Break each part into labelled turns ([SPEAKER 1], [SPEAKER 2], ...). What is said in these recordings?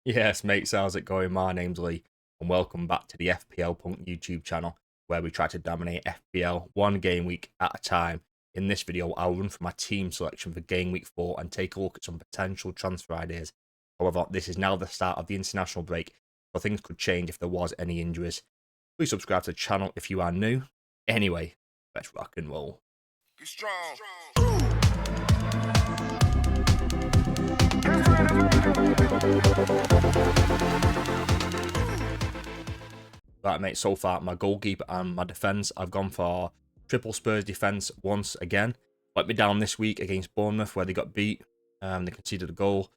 [SPEAKER 1] Yes, mate, so how's it going? My name's Lee, and welcome back to the FPL Punk YouTube channel, where we try to dominate FPL one game week at a time. In this video, I'll run through my team selection for game week 4 and take a look at some potential transfer ideas. However, this is now the start of the international break, so things could change if there was any injuries. Please subscribe to the channel if you are new. Anyway, let's rock and roll.
[SPEAKER 2] Be strong.
[SPEAKER 1] Right, mate, so far, my goalkeeper and my defence, I've gone for triple Spurs defence once again. Let me down this week against Bournemouth, where they got beat. They conceded a goal.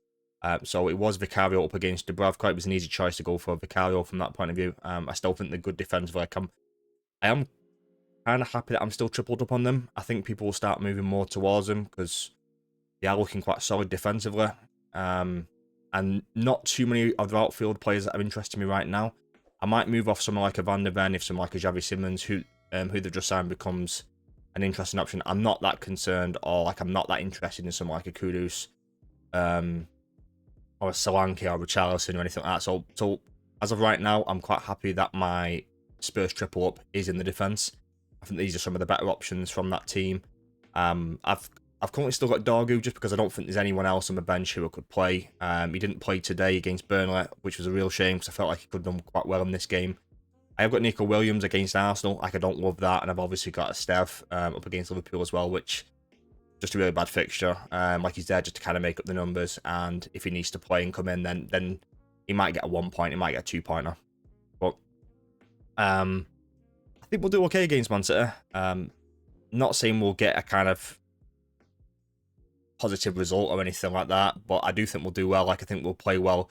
[SPEAKER 1] So it was Vicario up against Dubravka. It was an easy choice to go for Vicario from that point of view. I still think they're good defensively. I am kind of happy that I'm still tripled up on them. I think people will start moving more towards them because they are looking quite solid defensively. And not too many of the outfield players that are interesting me right now. I might move off someone like a Van der Ven if someone like a Xavi Simons, who they've just signed, becomes an interesting option. I'm not that concerned, or like I'm not that interested in someone like a Kudus, or a Solanke or a Richarlison or anything like that. So as of right now, I'm quite happy that my Spurs triple up is in the defence. I think these are some of the better options from that team. I've currently still got Dorgu just because I don't think there's anyone else on the bench who could play. He didn't play today against Burnley, which was a real shame because I felt like he could have done quite well in this game. I have got Nico Williams against Arsenal. Like, I don't love that. And I've obviously got a Steph up against Liverpool as well, which just a really bad fixture. Like, he's there just to kind of make up the numbers. And if he needs to play and come in, then he might get a 1 point. He might get a 2-pointer. But I think we'll do okay against Man City. Not saying we'll get a kind of positive result or anything like that, but I do think we'll do well. Like, I think we'll play well.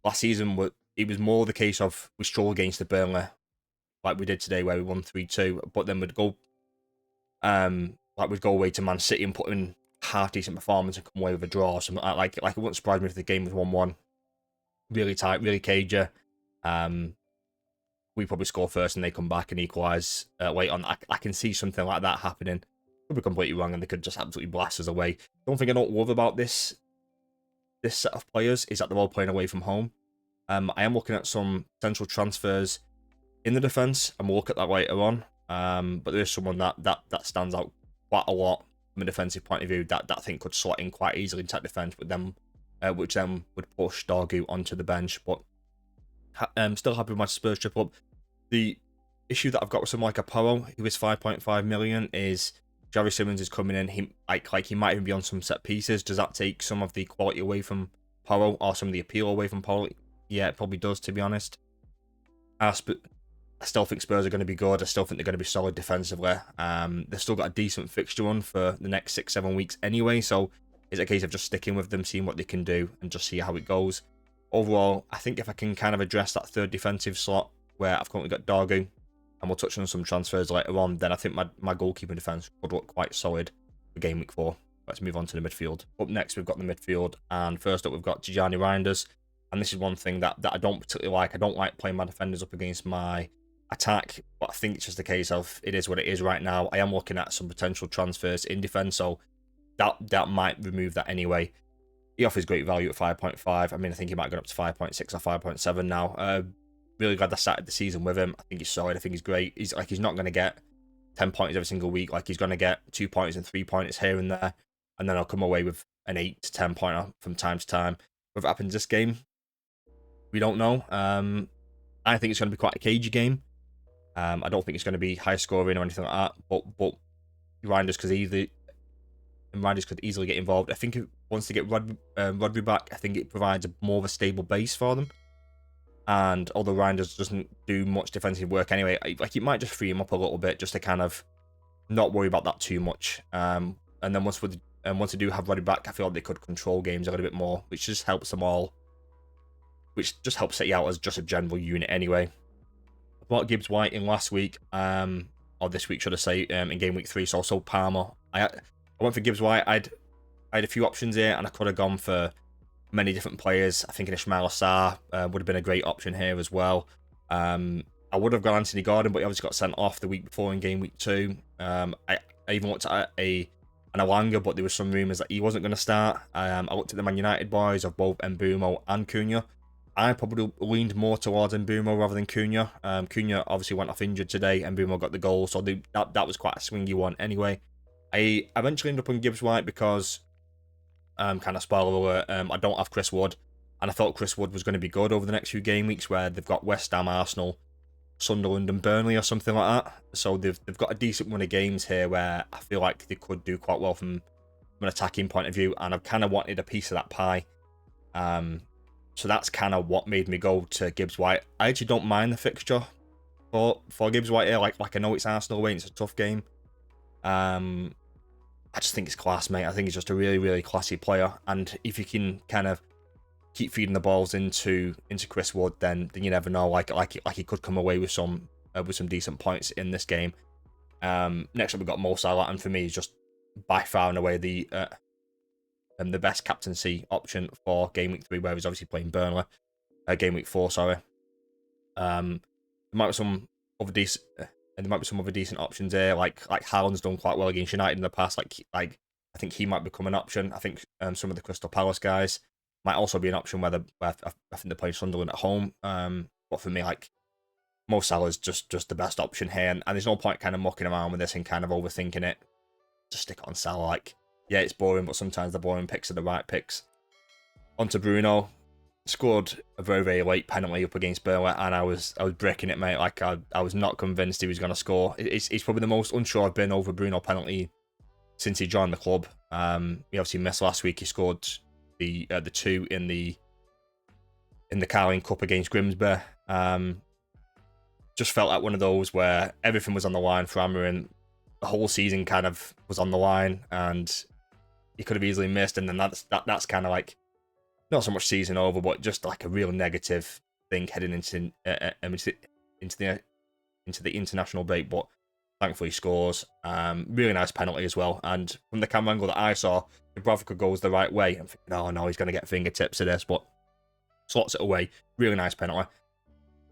[SPEAKER 1] Last season, it was more the case of we struggled against the Burnley, like we did today, where we won 3-2, but then we'd go away to Man City and put in half decent performance and come away with a draw or something like it wouldn't surprise me if the game was 1-1. Really tight, really cagey. We probably score first and they come back and equalise late on. I can see something like that happening. Could be completely wrong and they could just absolutely blast us away. The one thing I don't love about this set of players is that they're all playing away from home. I am looking at some potential transfers in the defence, and we'll look at that later on. But there is someone that stands out quite a lot from a defensive point of view that I think could slot in quite easily into that defence, but then which then would push Dorgu onto the bench. But I'm still happy with my Spurs triple up. The issue that I've got with someone like a Porro, who is 5.5 million, is Xavi Simons is coming in. He might even be on some set pieces. Does that take some of the quality away from Porro or some of the appeal away from Porro? Yeah, it probably does, to be honest. I still think Spurs are going to be good. I still think they're going to be solid defensively. They've still got a decent fixture run for the next 6-7 weeks anyway, so it's a case of just sticking with them, seeing what they can do, and just see how it goes. Overall, I think if I can kind of address that third defensive slot, where I've currently got Dorgu, and we'll touch on some transfers later on, then I think my goalkeeping defence would look quite solid for game week 4. Let's move on to the midfield. Up next, we've got the midfield, and first up, we've got Tijani Reinders. And this is one thing that I don't particularly like. I don't like playing my defenders up against my attack, but I think it's just a case of it is what it is right now. I am looking at some potential transfers in defence, so that might remove that anyway. He offers great value at 5.5. I mean, I think he might go up to 5.6 or 5.7 now. Really glad I started the season with him. I think he's solid. I think he's great. He's not going to get 10 points every single week. Like, he's going to get 2 points and 3 points here and there, and then I'll come away with an 8 to 10 pointer from time to time. What happens this game, we don't know. I think it's going to be quite a cagey game. I don't think it's going to be high scoring or anything like that. But Reinders could easily get involved. I think once they get Rodri back, I think it provides more of a stable base for them. And although Reinders doesn't do much defensive work anyway, like, it might just free him up a little bit, just to kind of not worry about that too much. And then once they do have Rodri back, I feel like they could control games a little bit more, which just helps them all. Which just helps set you out as just a general unit anyway. I bought Gibbs White in last week, or this week should I say, in game week 3. So Palmer. I went for Gibbs White. I had a few options here, and I could have gone for many different players. I think an Ismail Assar would have been a great option here as well. I would have gone Anthony Gordon, but he obviously got sent off the week before in game week 2. I even looked at an Alanga, but there was some rumours that he wasn't going to start. I looked at the Man United boys of both Mbumo and Cunha, I probably leaned more towards Mbeumo rather than Cunha. Cunha obviously went off injured today, and Mbeumo got the goal, so that was quite a swingy one anyway. I eventually ended up on Gibbs White because, kind of spoiler alert, I don't have Chris Wood, and I thought Chris Wood was going to be good over the next few game weeks where they've got West Ham, Arsenal, Sunderland and Burnley or something like that. So they've got a decent run of games here where I feel like they could do quite well from an attacking point of view, and I've kind of wanted a piece of that pie. So that's kind of what made me go to Gibbs White. I actually don't mind the fixture for Gibbs White here. Like I know it's Arsenal away, and it's a tough game. I just think it's class, mate. I think he's just a really, really classy player, and if you can kind of keep feeding the balls into Chris Wood, then you never know. Like he could come away with some decent points in this game. Next up we've got Mo Salah, and for me, he's just by far and away the best captaincy option for game week 3, where he's obviously playing Burnley. Game week 4, sorry. There might be some other decent, options here. Like Haaland's done quite well against United in the past. Like I think he might become an option. I think some of the Crystal Palace guys might also be an option where I think they're playing Sunderland at home. But for me, like Mo Salah's just the best option here, and there's no point kind of mucking around with this and kind of overthinking it. Just stick it on Salah. Like, yeah, it's boring, but sometimes the boring picks are the right picks. On to Bruno. Scored a very, very late penalty up against Burnley, and I was breaking it, mate. Like I was not convinced he was going to score. It's probably the most unsure I've been over Bruno penalty since he joined the club. He obviously missed last week. He scored the 2 in the Carling Cup against Grimsby. Just felt like one of those where everything was on the line for Amarin. The whole season kind of was on the line, and he could have easily missed. And then that's kind of like, not so much season over, but just like a real negative thing heading into the international break. But thankfully he scores. Really nice penalty as well. And from the camera angle that I saw, Dubravka goes the right way. I'm thinking, oh no, he's going to get fingertips of this, but slots it away. Really nice penalty.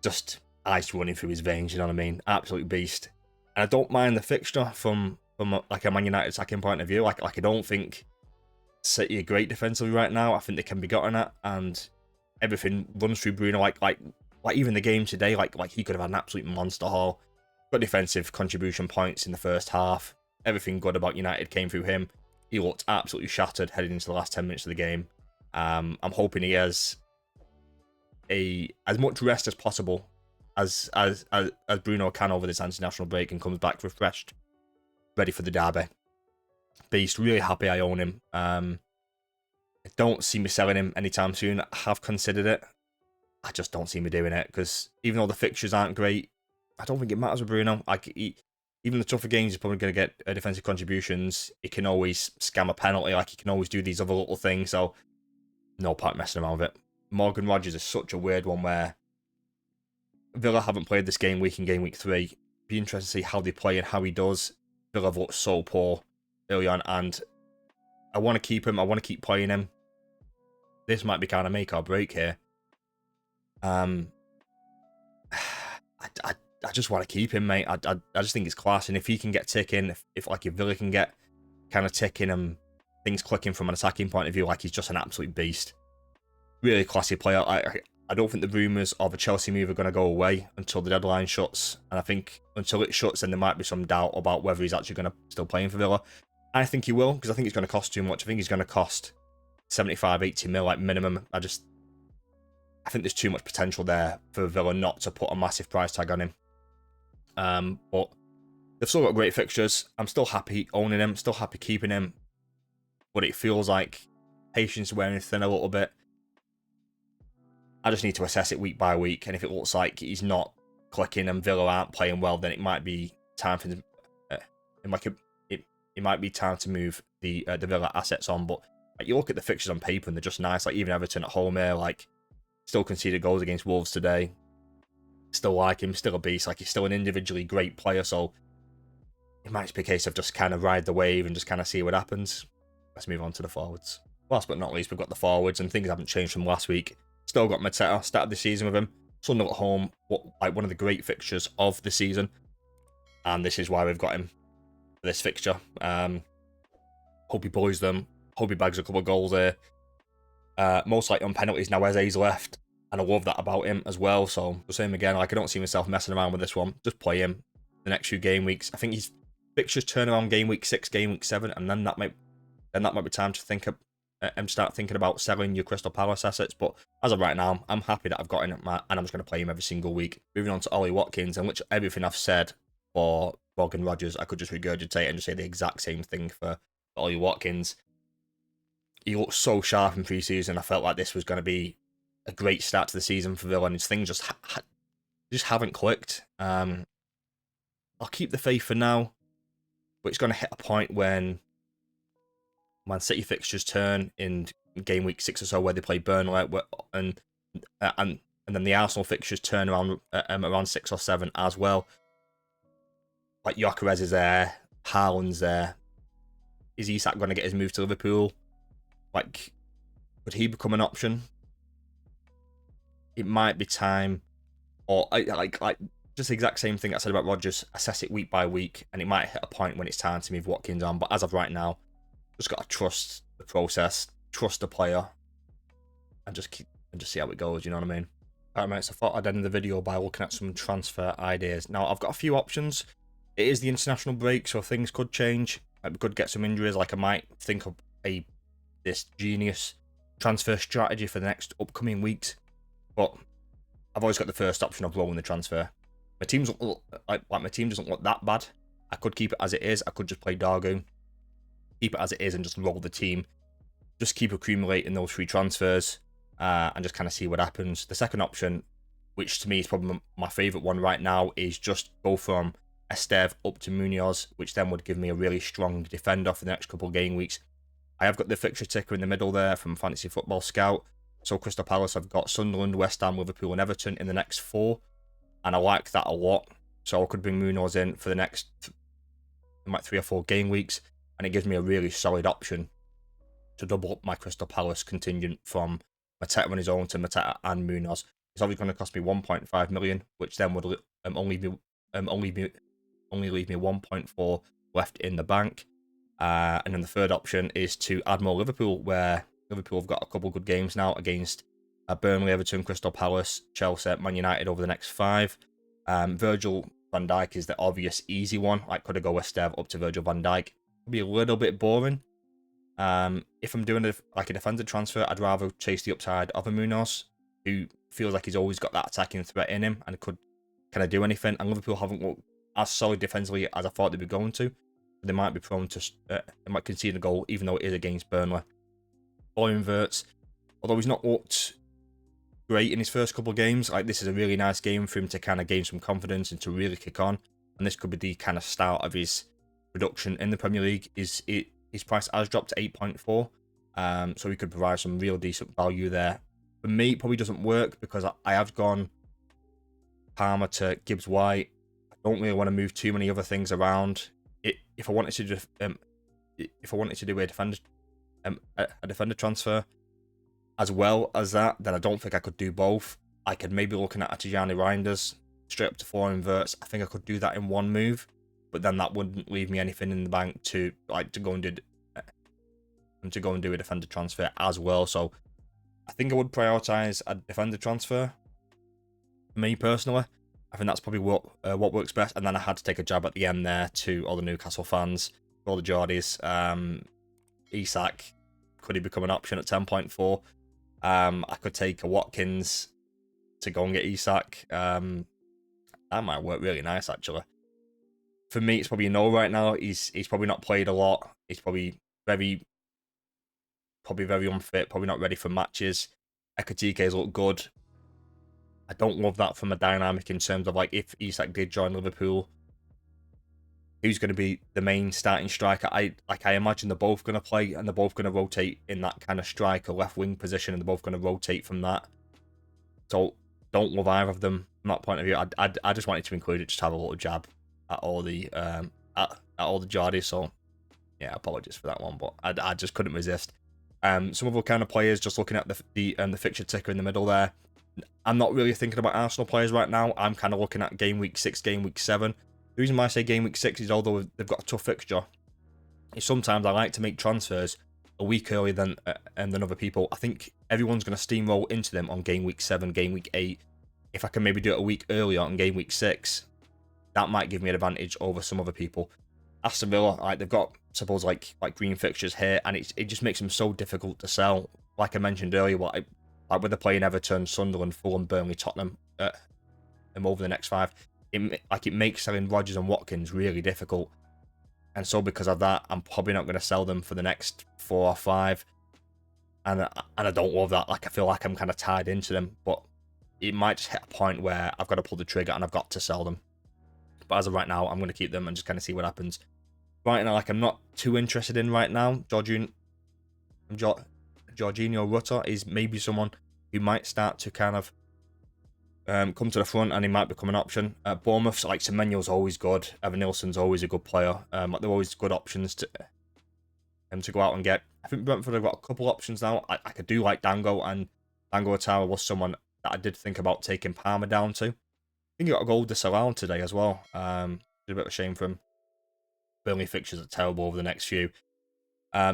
[SPEAKER 1] Just ice running through his veins, you know what I mean? Absolute beast. And I don't mind the fixture from like a Man United attacking point of view. Like I don't think City are great defensively right now. I think they can be gotten at, and everything runs through Bruno. Like even the game today, like he could have had an absolute monster haul. Got defensive contribution points in the first half. Everything good about United came through him. He looked absolutely shattered heading into the last 10 minutes of the game. I'm hoping he has as much rest as possible as Bruno can over this international break, and comes back refreshed, ready for the derby. Beast, really happy I own him. I don't see me selling him anytime soon. I have considered it. I just don't see me doing it, because even though the fixtures aren't great, I don't think it matters with Bruno. Like even the tougher games, he's probably going to get defensive contributions. He can always scam a penalty. Like he can always do these other little things. So no point messing around with it. Morgan Rogers is such a weird one where Villa haven't played this game week in game week 3. Be interested to see how they play and how he does. Villa have looked so poor early on, and I want to keep him. I want to keep playing him. This might be kind of make or break here. I just want to keep him, mate. I just think it's class, and if he can get ticking, if Villa can get kind of ticking and things clicking from an attacking point of view, like he's just an absolute beast. Really classy player. I don't think the rumours of a Chelsea move are going to go away until the deadline shuts, and I think until it shuts, then there might be some doubt about whether he's actually going to still playing for Villa. I think he will, because I think it's going to cost too much. I think he's going to cost 75, 80 mil, like minimum. I think there's too much potential there for Villa not to put a massive price tag on him. But they've still got great fixtures. I'm still happy owning him, still happy keeping him. But it feels like patience wearing thin a little bit. I just need to assess it week by week, and if it looks like he's not clicking and Villa aren't playing well, then it might be time for it might be time to move the Villa assets on. But like, you look at the fixtures on paper and they're just nice. Like even Everton at home here, like still conceded goals against Wolves today. Still like him, still a beast. Like he's still an individually great player. So it might just be a case of just kind of ride the wave and just kind of see what happens. Let's move on to the forwards. Last but not least, we've got the forwards, and things haven't changed from last week. Still got Mateta, started the season with him. Sunderland at home, one of the great fixtures of the season. And this is why we've got him for this fixture. Hope he bullies them. Hope he bags a couple of goals here. Most likely on penalties now. Eze's left. And I love that about him as well. So the same again, like I don't see myself messing around with this one. Just play him the next few game weeks. I think his fixtures turn around game week 6, game week 7, and then that might be time to think of and start thinking about selling your Crystal Palace assets. But as of right now, I'm happy that I've got him at and I'm just going to play him every single week. Moving on to Ollie Watkins, and which everything I've said for Morgan Rogers, I could just regurgitate and just say the exact same thing for Ollie Watkins. He looked so sharp in pre-season. I felt like this was going to be a great start to the season for Villa, and his things just haven't clicked. I'll keep the faith for now, but it's going to hit a point when Man City fixtures turn in game week 6 or so, where they play Burnley, and then the Arsenal fixtures turn around 6 or 7 as well. Like Gyökeres is there, Haaland's there. Is Isak going to get his move to Liverpool? Like, could he become an option? It might be time, or like just the exact same thing I said about Rodgers. Assess it week by week, and it might hit a point when it's time to move Watkins on. But as of right now, just got to trust the process, trust the player, and just see how it goes. You know what I mean? Alright, mate. So I thought I'd end the video by looking at some transfer ideas. Now I've got a few options. It is the international break, so things could change. I could get some injuries. Like I might think of this genius transfer strategy for the next upcoming weeks. But I've always got the first option of rolling the transfer. My team doesn't look my team doesn't look that bad. I could keep it as it is. I could just play Dargo, keep it as it is, and just roll the team. Just keep accumulating those free transfers, and just kind of see what happens. The second option, which to me is probably my favourite one right now, is just go from Esteve up to Munoz, which then would give me a really strong defender for the next couple of game weeks. I have got the fixture ticker in the middle there from Fantasy Football Scout. So Crystal Palace, I've got Sunderland, West Ham, Liverpool and Everton in the next 4. And I like that a lot. So I could bring Munoz in for the next 3 or 4 game weeks. And it gives me a really solid option to double up my Crystal Palace contingent from Mateta on his own to Mateta and Munoz. It's obviously going to cost me 1.5 million, which then would only leave me 1.4 left in the bank. And then the third option is to add more Liverpool, where Liverpool have got a couple good games now against Burnley, Everton, Crystal Palace, Chelsea, Man United over the next 5. Virgil van Dijk is the obvious easy one. I could have go Esteve up to Virgil van Dijk. It'd be a little bit boring. If I'm doing a defender transfer, I'd rather chase the upside of a Munoz, who feels like he's always got that attacking threat in him and could kind of do anything. And Liverpool haven't looked as solid defensively as I thought they were going to. They might be prone to, they might concede a goal, even though it is against Burnley. Or inverts, although he's not looked great in his first couple of games, like this is a really nice game for him to kind of gain some confidence and to really kick on. And this could be the kind of start of his production in the Premier League. His price has dropped to 8.4, so he could provide some real decent value there. For me, it probably doesn't work because I have gone Palmer to Gibbs White. I don't really want to move too many other things around. If I wanted to just, if I wanted to do a defender transfer as well as that, then I don't think I could do both. I could maybe looking at Tijani Reinders straight up to 4 inverts. I think I could do that in one move, but then that wouldn't leave me anything in the bank to go and do a defender transfer as well. So I think I would prioritize a defender transfer. For me personally, I think that's probably what works best. And then I had to take a jab at the end there to all the Newcastle fans, all the Geordies. Isak, could he become an option at 10.4? I could take a Watkins to go and get Isak. That might work really nice, actually. For me, it's probably a no right now. He's probably not played a lot. He's probably very unfit, probably not ready for matches. Ekatike's look good. I don't love that from a dynamic in terms of like if Isak did join Liverpool, who's going to be the main starting striker. I imagine they're both going to play and they're both going to rotate in that kind of striker left wing position, and they're both going to rotate from that. So don't love either of them from that point of view. I just wanted to include it, just have a little jab at all the Geordies. So yeah, apologies for that one, but I just couldn't resist. Some other kind of players, just looking at the fixture ticker in the middle there. I'm not really thinking about Arsenal players right now. I'm kind of looking at game week 6, game week 7. The reason why I say game week 6 is although they've got a tough fixture, is sometimes I like to make transfers a week earlier than other people, I think everyone's going to steamroll into them on game week 7, game week 8. If I can maybe do it a week earlier on game week 6, that might give me an advantage over some other people. Aston Villa, like, they've got, suppose, like green fixtures here, and it just makes them so difficult to sell. Like I mentioned earlier, like when they're playing Everton, Sunderland, Fulham, Burnley, Tottenham, over the next 5, it makes selling Rodgers and Watkins really difficult. And so because of that, I'm probably not going to sell them for the next 4 or 5. And I don't love that. Like, I feel like I'm kind of tied into them, but it might just hit a point where I've got to pull the trigger and I've got to sell them. But as of right now, I'm going to keep them and just kind of see what happens. Right now, like, I'm not too interested in right now. Jorginho Rutter is maybe someone who might start to kind of come to the front, and he might become an option. Bournemouth, like, Semenyo's always good. Evan Nilsson's always a good player. Like, they're always good options to go out and get. I think Brentford have got a couple options now. I could do like Dango, and Dango Atara was someone that I did think about taking Palmer down to. I think he got a goal disallowed today as well. It's a bit of a shame for him. Burnley fixtures are terrible over the next few.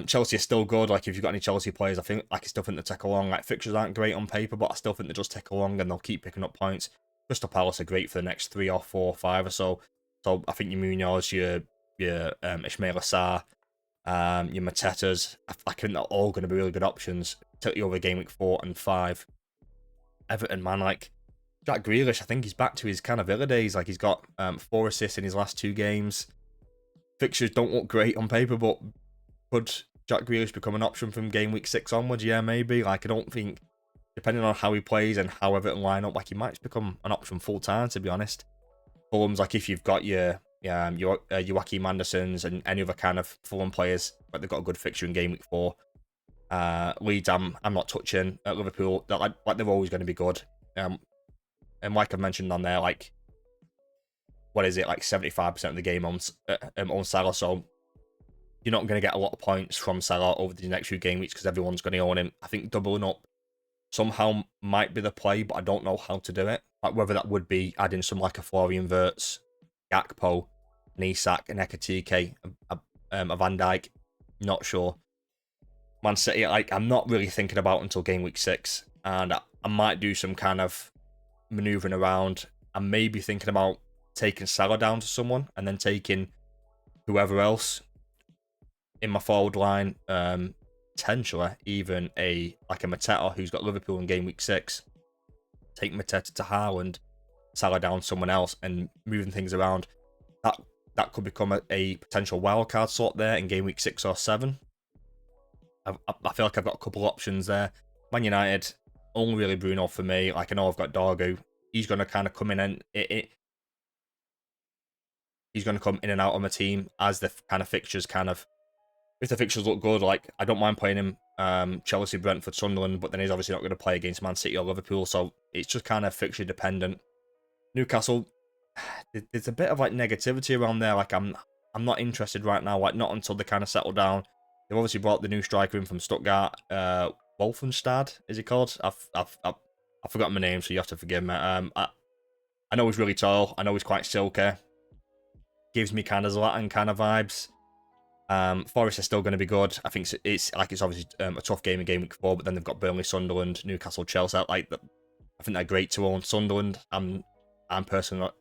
[SPEAKER 1] Chelsea are still good. Like, if you've got any Chelsea players, I still think they tick along. Like, fixtures aren't great on paper, but I still think they just tick along and they'll keep picking up points. Crystal Palace are great for the next 3 or 4 or 5 or so. So I think your Munoz, your Ismail Assar, your Matetas, I think they're all going to be really good options, particularly over game week 4 and 5. Everton, man, like, Jack Grealish, I think he's back to his kind of Villa days. Like, he's got 4 assists in his last 2 games. Fixtures don't look great on paper, but could Jack Grealish become an option from game week 6 onwards? Yeah, maybe. Like, I don't think, depending on how he plays and how Everton line up, like, he might just become an option full time, to be honest. Fulham's, like, if you've got your Joachim Andersons and any other kind of Fulham players, but they've got a good fixture in game week 4. Leeds, I'm not touching. At Liverpool, they're always going to be good. And like I mentioned on there, like, what is it, like 75% of the game on Salah, so you're not going to get a lot of points from Salah over the next few game weeks because everyone's going to own him. I think doubling up somehow might be the play, but I don't know how to do it. Like, whether that would be adding some, like, a Florian Wirtz, Gakpo, an Isak, an Ekatike, a Van Dijk, not sure. Man City, like, I'm not really thinking about until game week 6, and I might do some kind of manoeuvring around. I'm maybe thinking about taking Salah down to someone and then taking whoever else in my forward line, potentially even a Mateta who's got Liverpool in game week 6. Take Mateta to Haaland, Salah down to someone else, and moving things around. That could become a potential wildcard slot there in game week 6 or 7. I feel like I've got a couple options there. Man United, only really Bruno for me. Like, I know I've got Dargu. He's going to kind of come in and he's going to come in and out of my team as the kind of fixtures if the fixtures look good. Like, I don't mind playing him Chelsea, Brentford, Sunderland, but then he's obviously not going to play against Man City or Liverpool, so it's just kind of fixture dependent. Newcastle, there's a bit of, like, negativity around there. Like, I'm not interested right now, like, not until they kind of settle down. They've obviously brought the new striker in from Stuttgart, Wolfenstad, is he called? I've forgotten my name, so you have to forgive me. I know he's really tall. I know he's quite silky. Gives me kind of Zlatan kind of vibes. Forest is still going to be good. I think it's obviously a tough game in game week 4, but then they've got Burnley, Sunderland, Newcastle, Chelsea. Like, I think they're great to own. Sunderland, I'm personally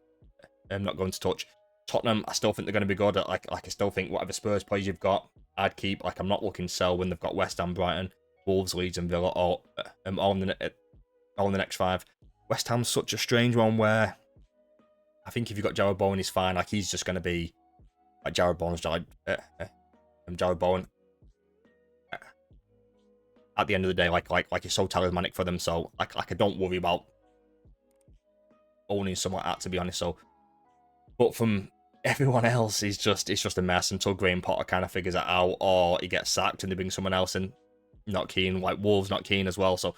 [SPEAKER 1] not going to touch. Tottenham, I still think they're going to be good. Like I still think whatever Spurs players you've got, I'd keep. Like, I'm not looking to sell when they've got West Ham, Brighton, Wolves, Leeds, and Villa all in the next 5. West Ham's such a strange one where I think if you've got Jarrod Bowen, he's fine. Like, he's just going to be like Jarrod Bowen's Jarrod Bowen. At the end of the day, like he's so talismanic for them. So like I don't worry about owning someone like that, to be honest. So, but from everyone else, it's just a mess until Graham Potter kind of figures it out, or he gets sacked and they bring someone else in. Not keen. Like, Wolves not keen as well. So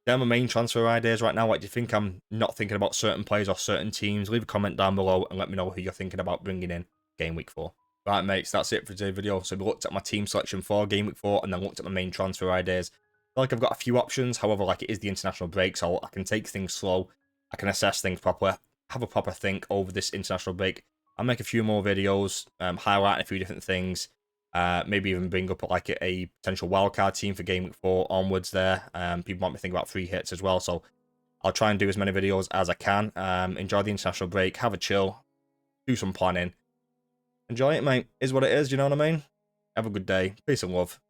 [SPEAKER 1] they're my main transfer ideas right now. Like, do you think I'm not thinking about certain players or certain teams? Leave a comment down below and let me know who you're thinking about bringing in game week 4. Right, mates, that's it for today's video. So we looked at my team selection for game week 4 and then looked at my main transfer ideas. I feel like I've got a few options. However, like, it is the international break, so I can take things slow. I can assess things properly, have a proper think over this international break. I'll make a few more videos, highlighting a few different things. Maybe even bring up like a potential wildcard team for Game Week 4 onwards there. People might be thinking about free hits as well, so I'll try and do as many videos as I can. Enjoy the international break, have a chill, do some planning. Enjoy it, mate. Is what it is, you know what I mean? Have a good day. Peace and love.